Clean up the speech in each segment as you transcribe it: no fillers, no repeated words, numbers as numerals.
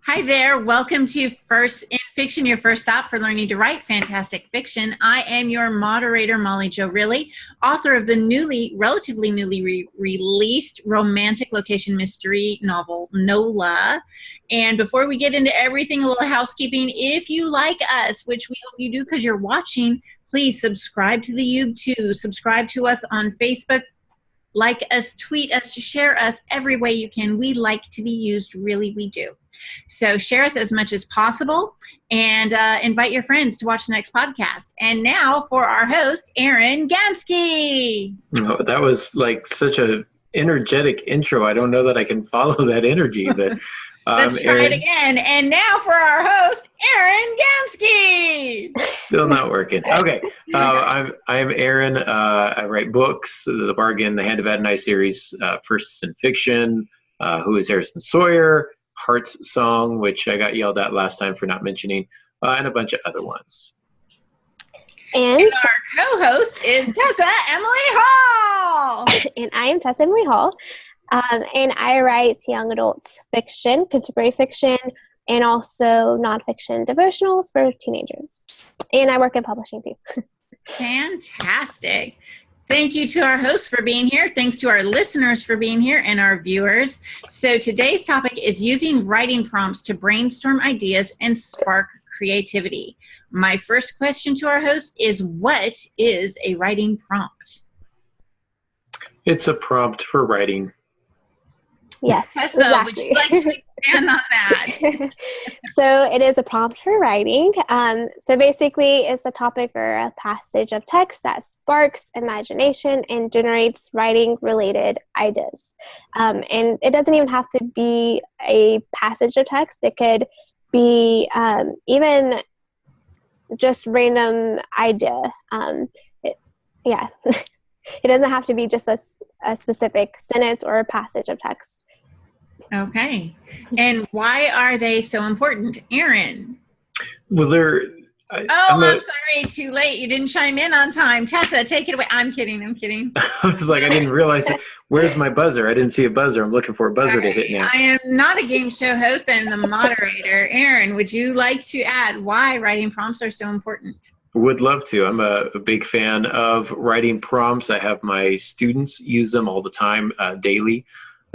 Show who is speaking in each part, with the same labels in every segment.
Speaker 1: Hi there. Welcome to First in Fiction, your first stop for learning to write fantastic fiction. I am your moderator, Molly Jo Realy, author of the relatively newly released romantic location mystery novel, NOLA. And before we get into everything, a little housekeeping. If you like us, which we hope you do because you're watching, please subscribe to the YouTube, subscribe to us on Facebook, like us, tweet us, share us every way you can. We like to be used, really, we do. So share us as much as possible and invite your friends to watch the next podcast. And now for our host, Aaron Gansky.
Speaker 2: Oh, that was like such a energetic intro. I don't know that I can follow that energy, but
Speaker 1: let's try it again. And now for our host, Aaron Gansky.
Speaker 2: Still not working. Okay. I'm Aaron. I write books, The Bargain, the Hand of Adonai series, First in Fiction, Who is Harrison Sawyer, Heart's Song, which I got yelled at last time for not mentioning, and a bunch of other ones.
Speaker 3: And
Speaker 1: our co-host is Tessa Emily Hall.
Speaker 3: And I am Tessa Emily Hall. And I write young adult fiction, contemporary fiction, and also nonfiction devotionals for teenagers. And I work in publishing too.
Speaker 1: Fantastic. Thank you to our hosts for being here. Thanks to our listeners for being here and our viewers. So today's topic is using writing prompts to brainstorm ideas and spark creativity. My first question to our host is, what is a writing prompt?
Speaker 2: It's a prompt for writing.
Speaker 3: Yes,
Speaker 1: Tessa,
Speaker 3: exactly.
Speaker 1: would you like to expand on that?
Speaker 3: So it is a prompt for writing. So basically it's a topic or a passage of text that sparks imagination and generates writing-related ideas. And it doesn't even have to be a passage of text. It could be even just random idea. It doesn't have to be just a specific sentence or a passage of text.
Speaker 1: Okay. And why are they so important? Aaron?
Speaker 2: Well,
Speaker 1: I'm sorry. Too late. You didn't chime in on time. Tessa, take it away. I'm kidding.
Speaker 2: I was like, I didn't realize it. Where's my buzzer? I didn't see a buzzer. I'm looking for a buzzer to hit now.
Speaker 1: I am not a game show host. I'm the moderator. Aaron, would you like to add why writing prompts are so important?
Speaker 2: Would love to. I'm a big fan of writing prompts. I have my students use them all the time, daily.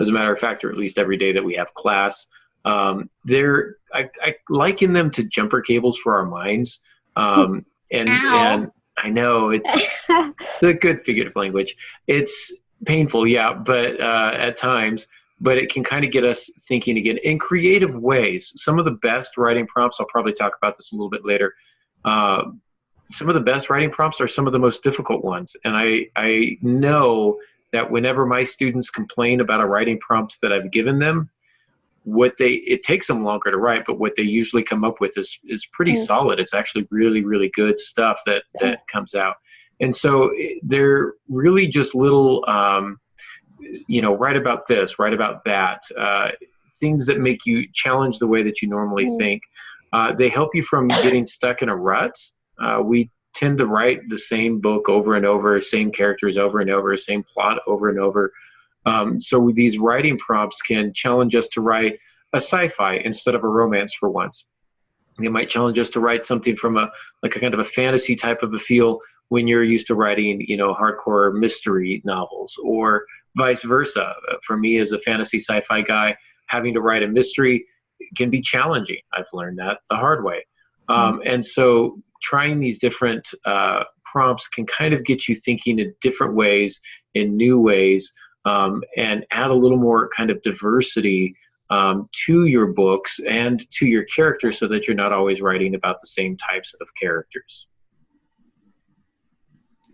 Speaker 2: As a matter of fact, or at least every day that we have class. I liken them to jumper cables for our minds. And I know it's a good figurative language. It's painful, yeah, but at times, but it can kind of get us thinking again in creative ways. Some of the best writing prompts, I'll probably talk about this a little bit later. Some of the best writing prompts are some of the most difficult ones. And I know that whenever my students complain about a writing prompt that I've given them, it takes them longer to write, but what they usually come up with is pretty solid. It's actually really, really good stuff that comes out. And so they're really just little, write about this, write about that, things that make you challenge the way that you normally think. They help you from getting stuck in a rut. We tend to write the same book over and over, same characters over and over, same plot over and over. So these writing prompts can challenge us to write a sci-fi instead of a romance for once. They might challenge us to write something from a kind of a fantasy type of a feel when you're used to writing, hardcore mystery novels, or vice versa. For me as a fantasy sci-fi guy, having to write a mystery can be challenging. I've learned that the hard way. And so trying these different prompts can kind of get you thinking in different ways, in new ways, and add a little more kind of diversity to your books and to your characters so that you're not always writing about the same types of characters.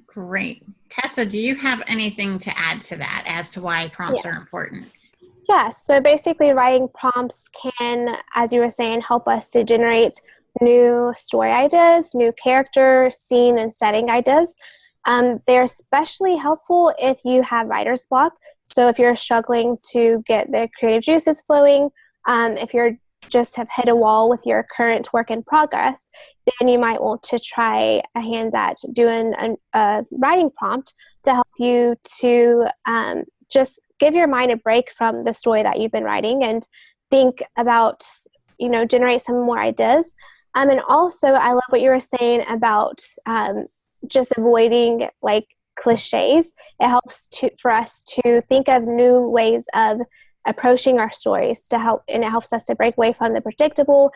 Speaker 1: Great. Tessa, do you have anything to add to that as to why prompts are important?
Speaker 3: Yeah, so basically writing prompts can, as you were saying, help us to generate new story ideas, new character, scene, and setting ideas. They're especially helpful if you have writer's block. So if you're struggling to get the creative juices flowing, if you're just have hit a wall with your current work in progress, then you might want to try a hand at doing a writing prompt to help you to just give your mind a break from the story that you've been writing and think about, generate some more ideas. And also, I love what you were saying about just avoiding like cliches. It helps for us to think of new ways of approaching our stories and it helps us to break away from the predictable.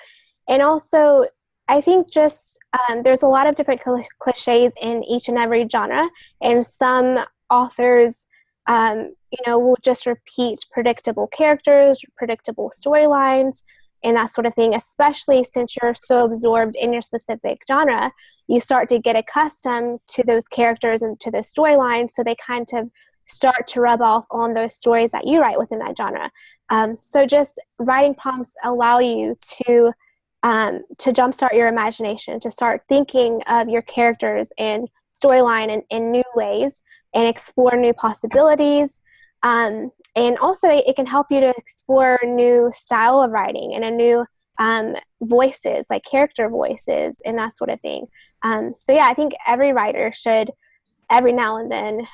Speaker 3: And also, I think just there's a lot of different cliches in each and every genre, and some authors, will just repeat predictable characters, predictable storylines, and that sort of thing, especially since you're so absorbed in your specific genre. You start to get accustomed to those characters and to those storylines, so they kind of start to rub off on those stories that you write within that genre. So just writing prompts allow you to jumpstart your imagination, to start thinking of your characters and storyline in new ways and explore new possibilities. And also it can help you to explore a new style of writing and a new voices, like character voices and that sort of thing. So yeah, I think every writer should every now and then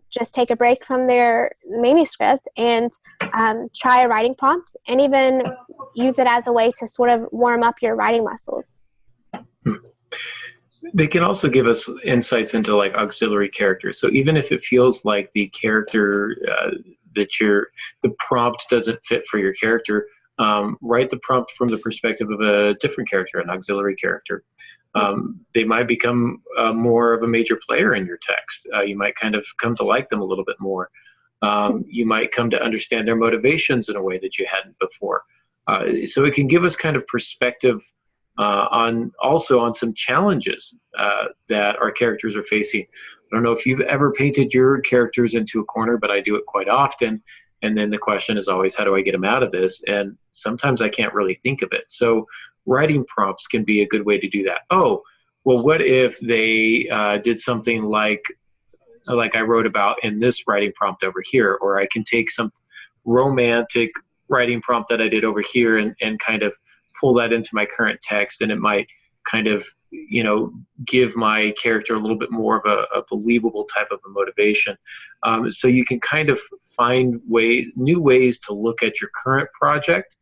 Speaker 3: just take a break from their manuscript and try a writing prompt, and even use it as a way to sort of warm up your writing muscles.
Speaker 2: They can also give us insights into like auxiliary characters. So even if it feels like the character the prompt doesn't fit for your character, write the prompt from the perspective of a different character, an auxiliary character. They might become more of a major player in your text. You might kind of come to like them a little bit more. You might come to understand their motivations in a way that you hadn't before. So it can give us kind of perspective on some challenges that our characters are facing. I don't know if you've ever painted your characters into a corner, but I do it quite often. And then the question is always, how do I get them out of this? And sometimes I can't really think of it. So writing prompts can be a good way to do that. Oh, well, what if they did something like I wrote about in this writing prompt over here? Or I can take some romantic writing prompt that I did over here and kind of pull that into my current text, and it might kind of, give my character a little bit more of a believable type of a motivation. So you can kind of find new ways to look at your current project.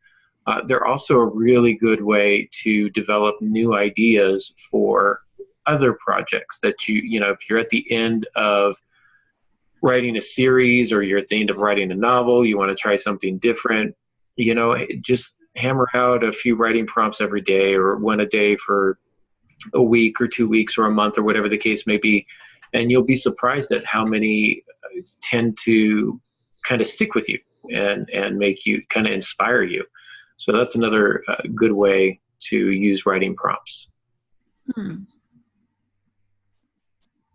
Speaker 2: They're also a really good way to develop new ideas for other projects that if you're at the end of writing a series, or you're at the end of writing a novel, you want to try something different, just hammer out a few writing prompts every day, or one a day for a week or 2 weeks or a month or whatever the case may be. And you'll be surprised at how many tend to kind of stick with you and make you kind of inspire you. So that's another good way to use writing prompts.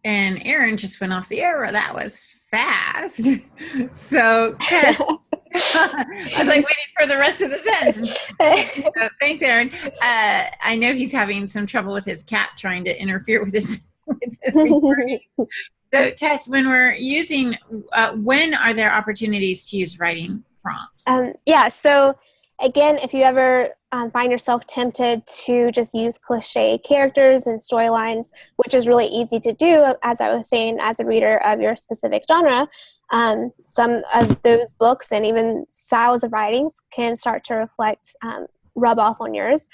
Speaker 1: And Aaron just went off the air. That was fast. So, Tess, I was like waiting for the rest of the sentence. So, thanks, Aaron. I know he's having some trouble with his cat trying to interfere with his recording. So, Tess, when we're using, when are there opportunities to use writing prompts?
Speaker 3: So again, if you ever find yourself tempted to just use cliche characters and storylines, which is really easy to do, as I was saying, as a reader of your specific genre, some of those books and even styles of writings can start to rub off on yours.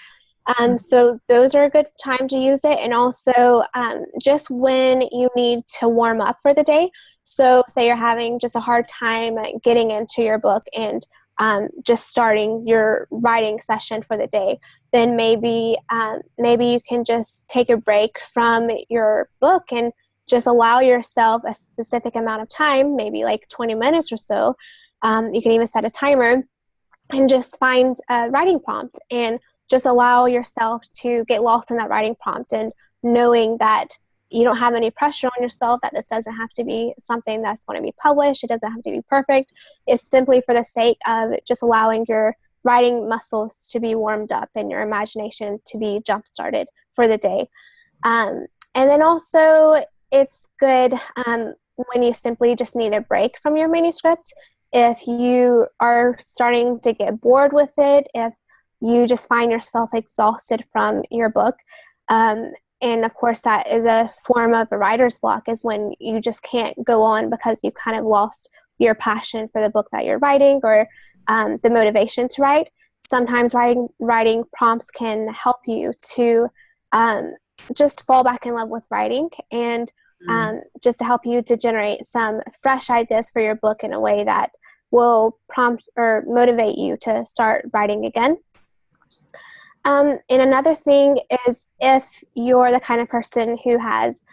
Speaker 3: So those are a good time to use it. And also just when you need to warm up for the day. So say you're having just a hard time getting into your book and just starting your writing session for the day, then maybe you can just take a break from your book and just allow yourself a specific amount of time, maybe like 20 minutes or so. You can even set a timer and just find a writing prompt and just allow yourself to get lost in that writing prompt, and knowing that you don't have any pressure on yourself, that this doesn't have to be something that's going to be published. It doesn't have to be perfect. It's simply for the sake of just allowing your writing muscles to be warmed up and your imagination to be jump-started for the day. And then also it's good when you simply just need a break from your manuscript. If you are starting to get bored with it, if you just find yourself exhausted from your book, and of course that is a form of a writer's block, is when you just can't go on because you kind of lost your passion for the book that you're writing, or the motivation to write. sometimes writing prompts can help you to just fall back in love with writing, and just to help you to generate some fresh ideas for your book in a way that will prompt or motivate you to start writing again. And another thing is, if you're the kind of person who has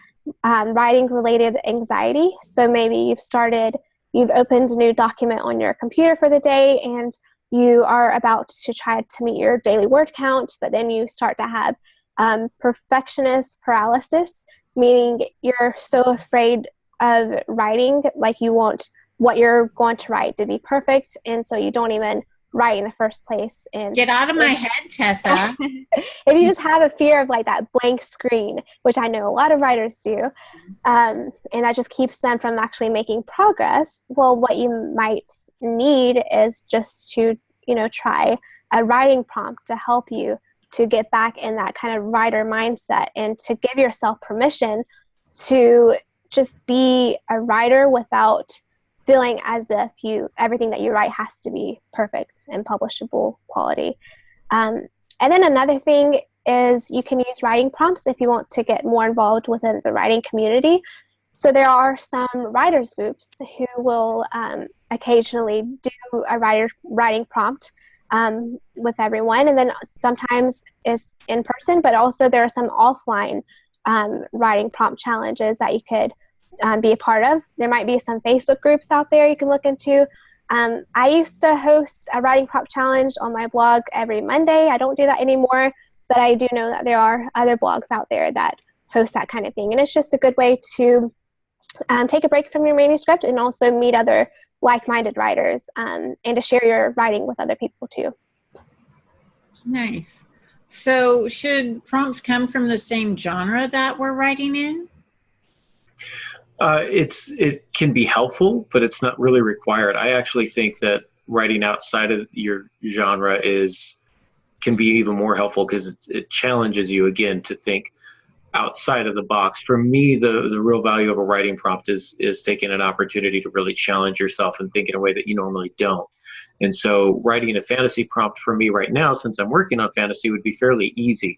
Speaker 3: writing-related anxiety, so maybe you've opened a new document on your computer for the day, and you are about to try to meet your daily word count, but then you start to have perfectionist paralysis, meaning you're so afraid of writing, like you want what you're going to write to be perfect, and so you don't even write in the first place. And
Speaker 1: get out of my head, Tessa.
Speaker 3: If you just have a fear of like that blank screen, which I know a lot of writers do, and that just keeps them from actually making progress, well, what you might need is just to, try a writing prompt to help you to get back in that kind of writer mindset, and to give yourself permission to just be a writer without feeling as if everything that you write has to be perfect and publishable quality. And then another thing is, you can use writing prompts if you want to get more involved within the writing community. So there are some writers groups who will occasionally do a writing prompt with everyone, and then sometimes it's in person, but also there are some offline writing prompt challenges that you could be a part of. There might be some Facebook groups out there you can look into. I used to host a writing prompt challenge on my blog every Monday. I don't do that anymore, but I do know that there are other blogs out there that host that kind of thing. And it's just a good way to take a break from your manuscript, and also meet other like-minded writers, and to share your writing with other people too.
Speaker 1: Nice. So should prompts come from the same genre that we're writing in?
Speaker 2: It can be helpful, but it's not really required. I actually think that writing outside of your genre can be even more helpful, because it challenges you again to think outside of the box. For me, the real value of a writing prompt is taking an opportunity to really challenge yourself and think in a way that you normally don't. And so writing a fantasy prompt for me right now, since I'm working on fantasy, would be fairly easy.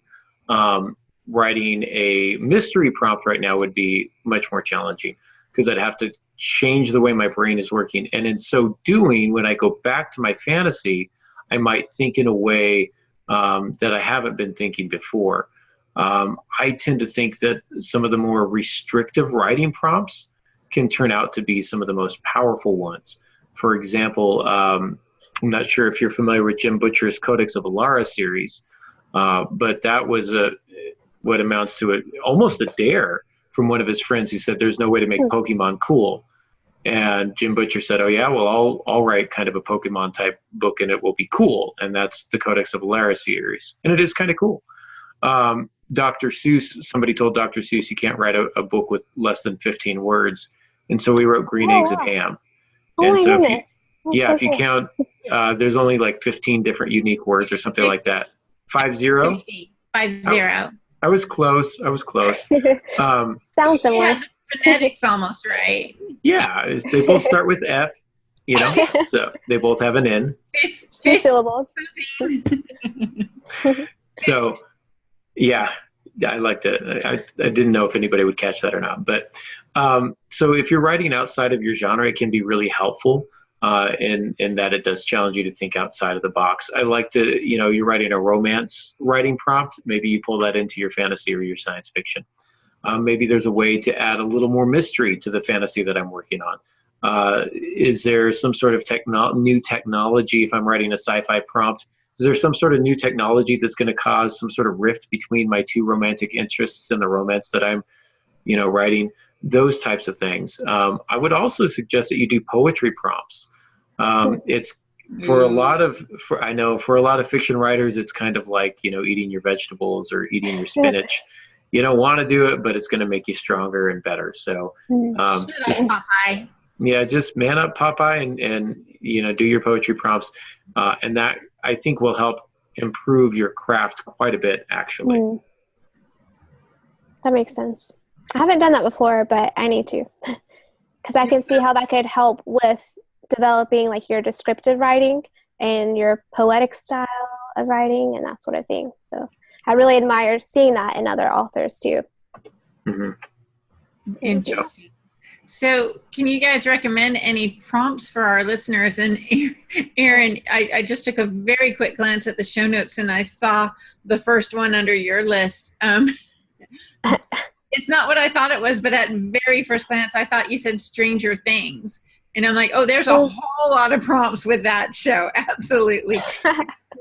Speaker 2: Writing a mystery prompt right now would be much more challenging, because I'd have to change the way my brain is working. And in so doing, when I go back to my fantasy, I might think in a way that I haven't been thinking before. I tend to think that some of the more restrictive writing prompts can turn out to be some of the most powerful ones. For example, I'm not sure if you're familiar with Jim Butcher's Codex of Alara series, but that was what amounts to almost a dare from one of his friends who said there's no way to make Pokemon cool. And Jim Butcher said, oh yeah, well, I'll write kind of a Pokemon type book and it will be cool. And that's the Codex of Alara series. And it is kind of cool. Dr. Seuss, somebody told Dr. Seuss you can't write a book with less than 15 words. And so we wrote Green Eggs and Ham. And so if you count, there's only like 15 different unique words or something like that. 50?
Speaker 1: 50. 50.
Speaker 2: I was close.
Speaker 3: Sounds similar.
Speaker 1: Yeah, the phonetics almost right.
Speaker 2: Yeah, they both start with F, so they both have an N.
Speaker 3: Two syllables.
Speaker 2: So, yeah, I liked it. I didn't know if anybody would catch that or not. But so if you're writing outside of your genre, it can be really helpful in that it does challenge you to think outside of the box. I like to, you're writing a romance writing prompt. Maybe you pull that into your fantasy or your science fiction. Maybe there's a way to add a little more mystery to the fantasy that I'm working on. Is there some sort of new technology if I'm writing a sci-fi prompt? Is there some sort of new technology that's going to cause some sort of rift between my two romantic interests and the romance that I'm, writing? Those types of things. I would also suggest that you do poetry prompts. It's for a lot of fiction writers, it's kind of like, eating your vegetables or eating your spinach. You don't want to do it, but it's going to make you stronger and better. So,
Speaker 1: Popeye.
Speaker 2: Yeah, just man up, Popeye, and do your poetry prompts, and that I think will help improve your craft quite a bit, actually.
Speaker 3: That makes sense. I haven't done that before, but I need to, because I can see how that could help with developing like your descriptive writing, and your poetic style of writing and that sort of thing. So I really admire seeing that in other authors too.
Speaker 2: Mm-hmm.
Speaker 1: Interesting. So can you guys recommend any prompts for our listeners? And Aaron, I just took a very quick glance at the show notes and I saw the first one under your list. It's not what I thought it was, but at very first glance, I thought you said Stranger Things. And I'm like, oh, there's a whole lot of prompts with that show. Absolutely.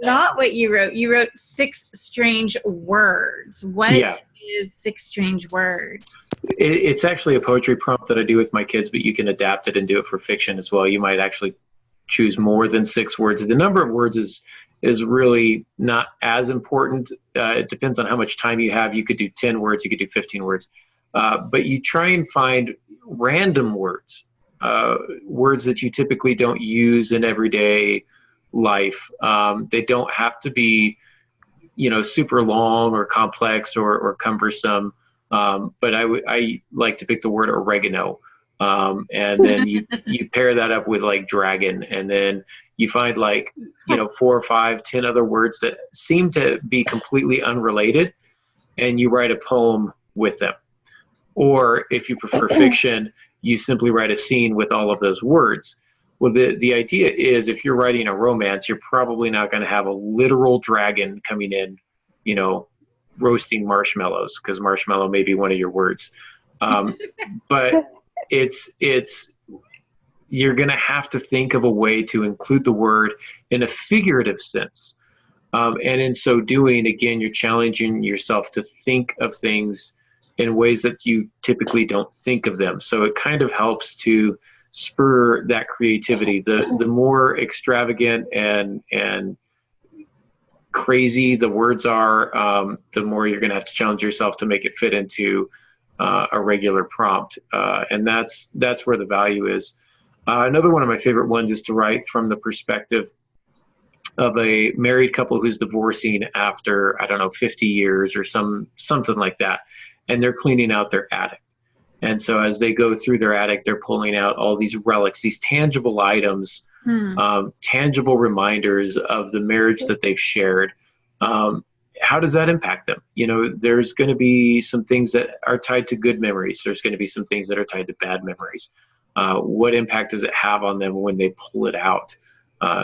Speaker 1: Not what you wrote. You wrote 6 Strange Words. What is 6 Strange Words?
Speaker 2: It's actually a poetry prompt that I do with my kids, but you can adapt it and do it for fiction as well. You might actually choose more than 6 words. The number of words is really not as important. It depends on how much time you have. You could do 10 words, you could do 15 words. But you try and find random words, words that you typically don't use in everyday life. They don't have to be, super long or complex or cumbersome. But I like to pick the word oregano. And then you pair that up with like dragon, and then you find 4 or 5, 10 other words that seem to be completely unrelated, and you write a poem with them. Or if you prefer fiction, you simply write a scene with all of those words. Well, the idea is if you're writing a romance, you're probably not going to have a literal dragon coming in, roasting marshmallows, because marshmallow may be one of your words. But you're going to have to think of a way to include the word in a figurative sense. And in so doing, again, you're challenging yourself to think of things in ways that you typically don't think of them. So it kind of helps to spur that creativity. The more extravagant and crazy the words are, the more you're going to have to challenge yourself to make it fit into a regular prompt. And that's where the value is. Another one of my favorite ones is to write from the perspective of a married couple who's divorcing after, 50 years or something like that. And they're cleaning out their attic. And so as they go through their attic, they're pulling out all these relics, these tangible items, tangible reminders of the marriage that they've shared. How does that impact them? There's going to be some things that are tied to good memories. There's going to be some things that are tied to bad memories. What impact does it have on them when they pull it out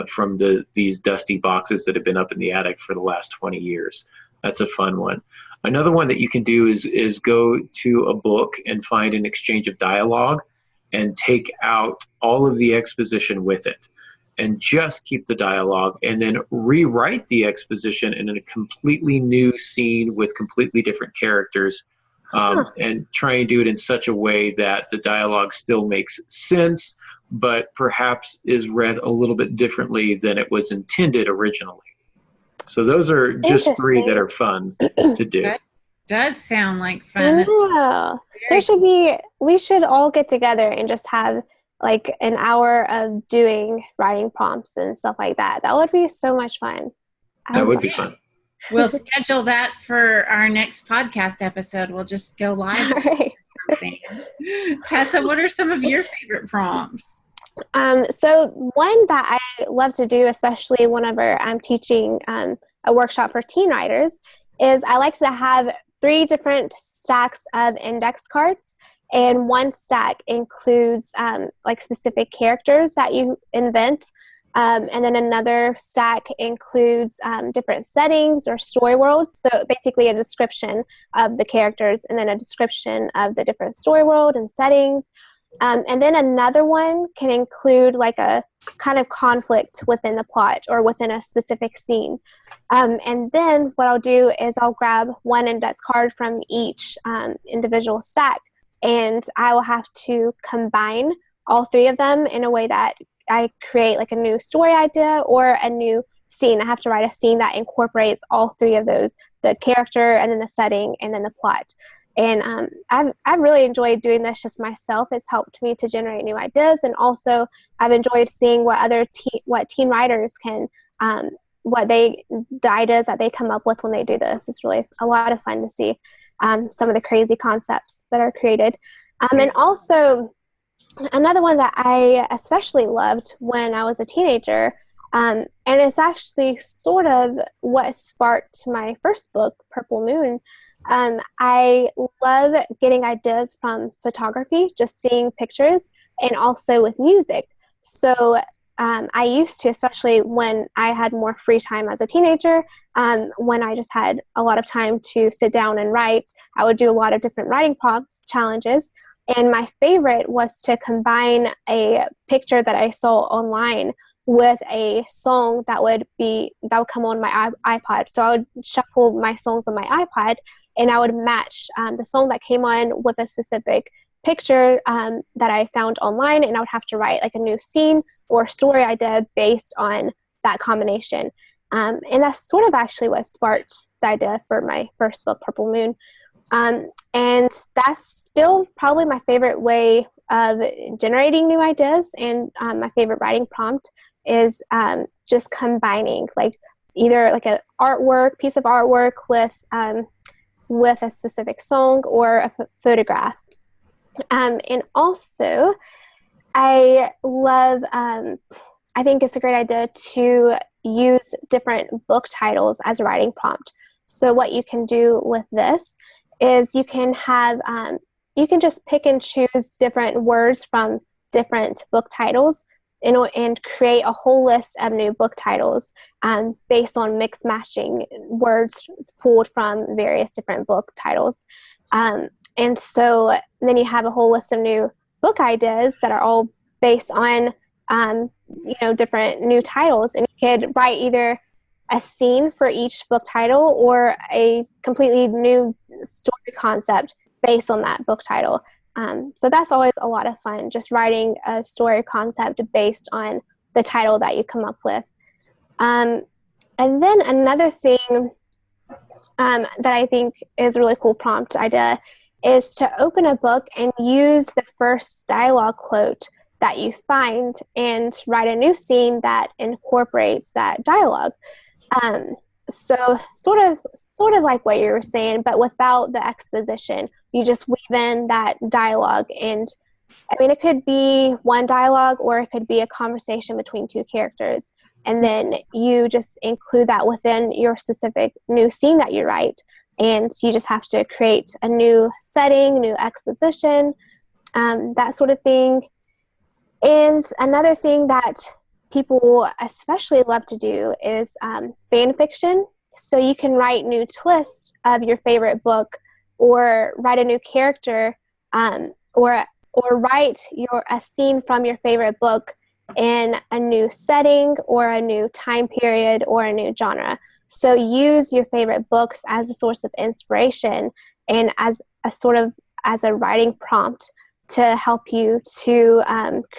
Speaker 2: from these dusty boxes that have been up in the attic for the last 20 years? That's a fun one. Another one that you can do is go to a book and find an exchange of dialogue and take out all of the exposition with it and just keep the dialogue, and then rewrite the exposition in a completely new scene with completely different characters, and try and do it in such a way that the dialogue still makes sense, but perhaps is read a little bit differently than it was intended originally. So those are just 3 that are fun to do.
Speaker 1: That does sound like fun.
Speaker 3: Yeah. We should all get together and just have like an hour of doing writing prompts and stuff like that. That would be so much fun.
Speaker 2: That would be fun.
Speaker 1: We'll schedule that for our next podcast episode. We'll just go live.
Speaker 3: Right.
Speaker 1: Tessa, what are some of your favorite prompts?
Speaker 3: So one that I love to do, especially whenever I'm teaching a workshop for teen writers, is I like to have 3 different stacks of index cards, and one stack includes like specific characters that you invent, and then another stack includes different settings or story worlds. So basically a description of the characters and then a description of the different story world and settings. And then another one can include like a kind of conflict within the plot or within a specific scene. And then what I'll do is I'll grab one index card from each individual stack, and I will have to combine all 3 of them in a way that I create like a new story idea or a new scene. I have to write a scene that incorporates all 3 of those, the character and then the setting and then the plot. And I've really enjoyed doing this just myself. It's helped me to generate new ideas, and also I've enjoyed seeing what other teen writers can, the ideas that they come up with when they do this. It's really a lot of fun to see some of the crazy concepts that are created. And also another one that I especially loved when I was a teenager And it's actually sort of what sparked my first book, Purple Moon. I love getting ideas from photography, just seeing pictures, and also with music. So I used to, especially when I had more free time as a teenager, when I just had a lot of time to sit down and write, I would do a lot of different writing prompts challenges. And my favorite was to combine a picture that I saw online with a song that would come on my iPod. So I would shuffle my songs on my iPod, and I would match the song that came on with a specific picture that I found online, and I would have to write like a new scene or story idea based on that combination. And that's sort of actually what sparked the idea for my first book, Purple Moon. And that's still probably my favorite way of generating new ideas, and my favorite writing prompt is just combining like either like a piece of artwork with a specific song or a photograph. And also I love, I think it's a great idea to use different book titles as a writing prompt. So what you can do with this is you can have, you can just pick and choose different words from different book titles and create a whole list of new book titles based on mix matching words pulled from various different book titles. And so then you have a whole list of new book ideas that are all based on, different new titles. And you could write either a scene for each book title or a completely new story concept based on that book title. So that's always a lot of fun, just writing a story concept based on the title that you come up with. And then another thing that I think is a really cool prompt idea is to open a book and use the first dialogue quote that you find and write a new scene that incorporates that dialogue. So sort of like what you were saying, but without the exposition. You just weave in that dialogue, and I mean, it could be one dialogue or it could be a conversation between two characters, and then you just include that within your specific new scene that you write, and you just have to create a new setting, new exposition, that sort of thing. And another thing that people especially love to do is fan fiction. So you can write new twists of your favorite book, or write a new character, or write a scene from your favorite book in a new setting or a new time period or a new genre. So use your favorite books as a source of inspiration and as a writing prompt to help you to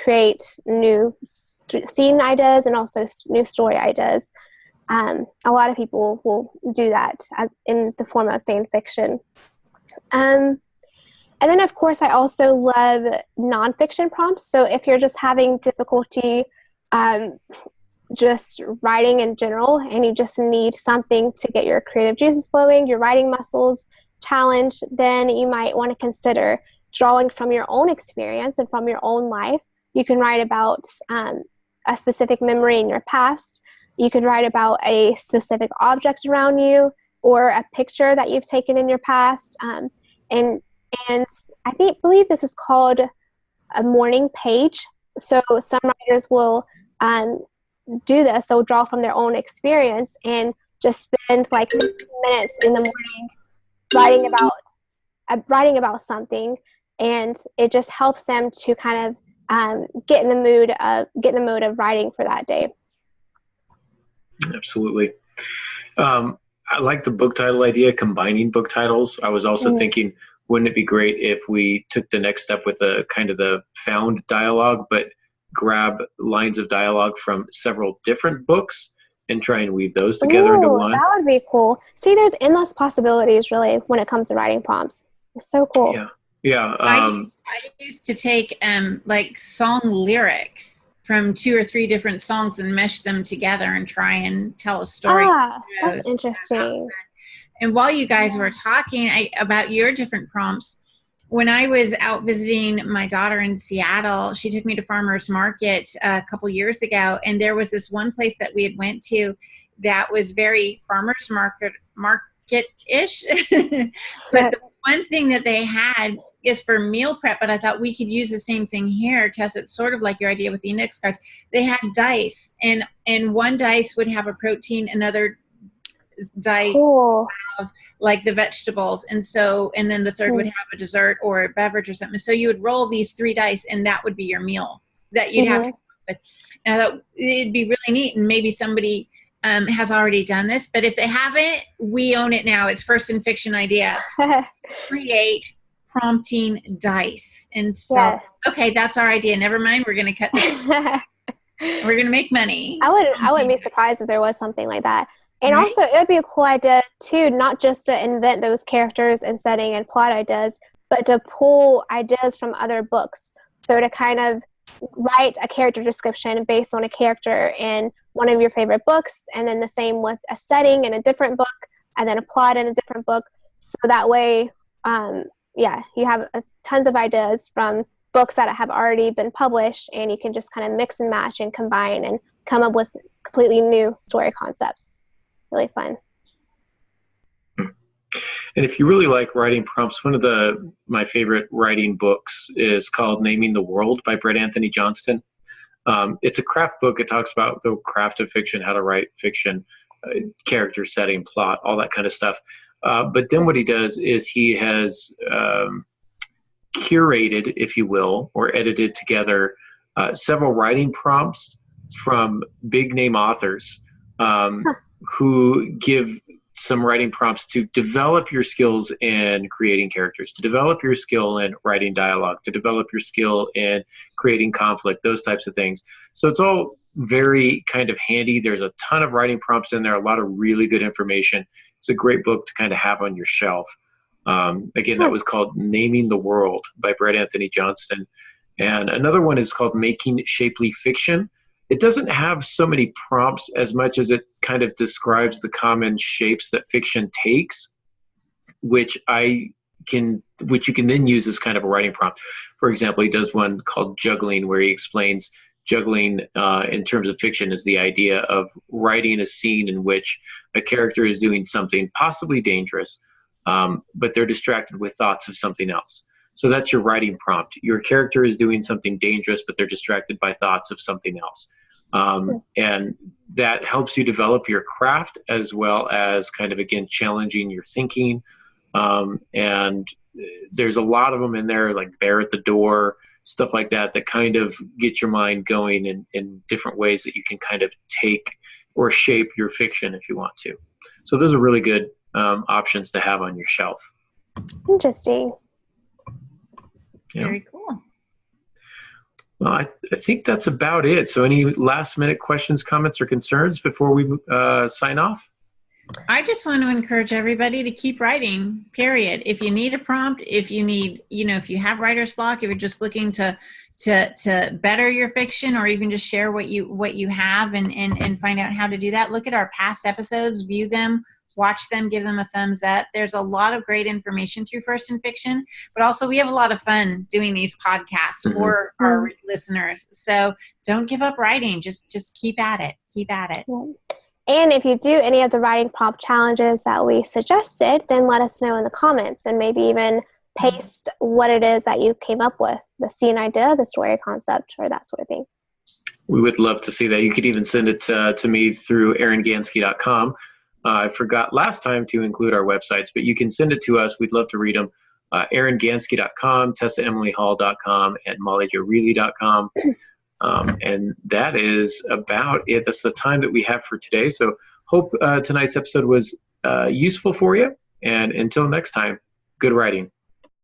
Speaker 3: create new scene ideas and also new story ideas. A lot of people will do that in the form of fan fiction. And then, of course, I also love nonfiction prompts. So if you're just having difficulty just writing in general, and you just need something to get your creative juices flowing, your writing muscles challenged, then you might want to consider drawing from your own experience and from your own life. You can write about a specific memory in your past. You could write about a specific object around you or a picture that you've taken in your past. And I believe this is called a morning page. So some writers will do this. They'll draw from their own experience and just spend like 15 minutes in the morning writing about something, and it just helps them to kind of get in the mood of writing for that day.
Speaker 2: Absolutely. I like the book title idea, combining book titles. I was also thinking, wouldn't it be great if we took the next step with the kind of the found dialogue, but grab lines of dialogue from several different books and try and weave those together into one?
Speaker 3: That would be cool. See, there's endless possibilities really when it comes to writing prompts. It's so cool.
Speaker 2: Yeah.
Speaker 1: I used to take like song lyrics from 2 or 3 different songs and mesh them together and try and tell a story.
Speaker 3: That's interesting.
Speaker 1: And while you guys were talking about your different prompts, when I was out visiting my daughter in Seattle, she took me to Farmers Market a couple years ago, and there was this one place that we had went to that was very farmers market-ish. But the one thing that they had is for meal prep, but I thought we could use the same thing here, Tess. It's sort of like your idea with the index cards. They had dice, and one dice would have a protein, another dice have like the vegetables, and then the third would have a dessert or a beverage or something. So you would roll these 3 dice, and that would be your meal that you'd have to come up with. And I thought it'd be really neat, and maybe somebody has already done this, but if they haven't, we own it now. It's first in fiction idea. Create prompting dice. And so, okay, that's our idea. Never mind. We're going to cut this. We're going to make money.
Speaker 3: I wouldn't be surprised if there was something like that. And also, it would be a cool idea, too, not just to invent those characters and setting and plot ideas, but to pull ideas from other books. So to kind of write a character description based on a character in one of your favorite books, and then the same with a setting in a different book, and then a plot in a different book. So that way, you have tons of ideas from books that have already been published, and you can just kind of mix and match and combine and come up with completely new story concepts. Really fun.
Speaker 2: And if you really like writing prompts, one of my favorite writing books is called Naming the World by Brett Anthony Johnston. It's a craft book. It talks about the craft of fiction, how to write fiction, character setting, plot, all that kind of stuff. But then what he does is he has curated, if you will, or edited together several writing prompts from big name authors who give some writing prompts to develop your skills in creating characters, to develop your skill in writing dialogue, to develop your skill in creating conflict, those types of things. So it's all very kind of handy. There's a ton of writing prompts in there, a lot of really good information. It's a great book to kind of have on your shelf. Again, that was called Naming the World by Brett Anthony Johnston. And another one is called Making Shapely Fiction. It doesn't have so many prompts as much as it kind of describes the common shapes that fiction takes, which you can then use as kind of a writing prompt. For example, he does one called Juggling, where he explains juggling in terms of fiction is the idea of writing a scene in which a character is doing something possibly dangerous, but they're distracted with thoughts of something else. So that's your writing prompt. Your character is doing something dangerous, but they're distracted by thoughts of something else. And that helps you develop your craft, as well as kind of, again, challenging your thinking. And there's a lot of them in there, like Bear at the Door, stuff like that, that kind of get your mind going in different ways that you can kind of take or shape your fiction if you want to. So those are really good options to have on your shelf.
Speaker 3: Interesting.
Speaker 2: Yeah.
Speaker 1: Very cool.
Speaker 2: Well, I think that's about it. So any last minute questions, comments, or concerns before we sign off?
Speaker 1: I just want to encourage everybody to keep writing, period. If you need a prompt, if you need, if you have writer's block, if you're just looking to better your fiction, or even just share what you have and find out how to do that, look at our past episodes, view them, watch them, give them a thumbs up. There's a lot of great information through First in Fiction, but also we have a lot of fun doing these podcasts for our listeners. So don't give up writing. Just keep at it. Keep at it.
Speaker 3: And if you do any of the writing prompt challenges that we suggested, then let us know in the comments, and maybe even paste what it is that you came up with, the scene idea, the story concept, or that sort of thing.
Speaker 2: We would love to see that. You could even send it to me through aarongansky.com. I forgot last time to include our websites, but you can send it to us. We'd love to read them. aarongansky.com, tessaemilyhall.com, and mollyjoreally.com. And that is about it. That's the time that we have for today. So hope tonight's episode was useful for you. And until next time, good writing.